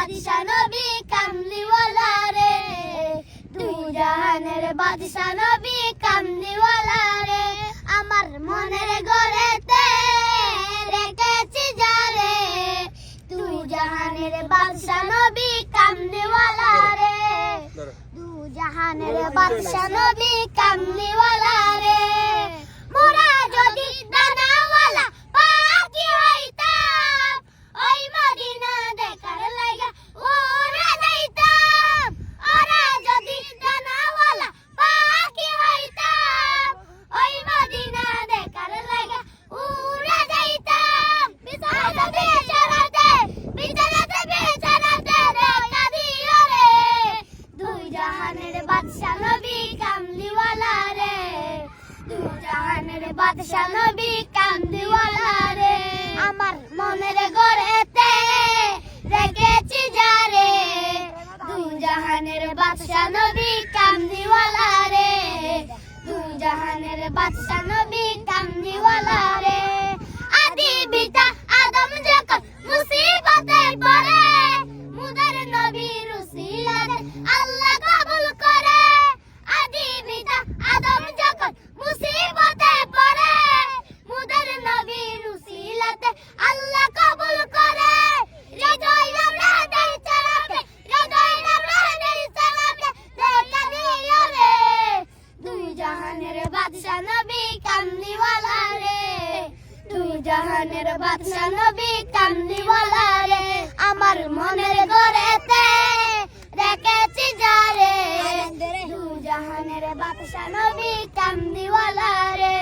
বাদশা নবী কামলিওয়ালা রে, দুই জাহানের বাদশা নবী কামলিওয়ালা রে। আমার মনের ঘরেতে রেখেছি যারে, দুই জাহানের বাদশা নবী কামলিওয়ালা রে, দুই জাহানের বাদশা নবী কামলিওয়ালা রে। মোরা যদি দানাওয়ালা পাখি হইতাম, ওই মদিনা দেখার লাগা উড়ে যাইতাম। ওরা যদি দানাওয়ালা পাখি হইতাম, ওই মদিনা দেখার লাগা উড়ে যাইতাম। বিছানাতে বিছানাতে বিছানাতে বিছানাতে দেখা দিও রে, দুই জাহানের বাদশা নবী কামলিওয়ালা রে, দুই জাহানের বাদশা নবী কামলিওয়ালা রে। আমার মনের ঘরেতে রেখেছি যারে, দুই জাহানের বাদশা নবী কামলিওয়ালা রে, দুই জাহানের বাদশা নবী কামলিওয়ালা রে। আদি পিতা আদম যখন মুসিবতে পড়ে, মুদের নবীর উসিলাতে আল্লাহ কবুল করে। আদি পিতা আদম যখন মুসিবতে পড়ে, মুদের নবীর উসিলাতে আল্লাহ কবুল করে। হৃদয় রামরানের চালাতে, হৃদয় রামরানের চালাতে দেখা দিও রে, দুই জাহানের বাদশা নবী কামলিওয়ালা রে, দুই জাহানের বাদশা নবী কামলিওয়ালা রে। আমার মনের ঘরেতে রেখেছি যারে, দুই জাহানের বাদশা নবী কামলিওয়ালা রে।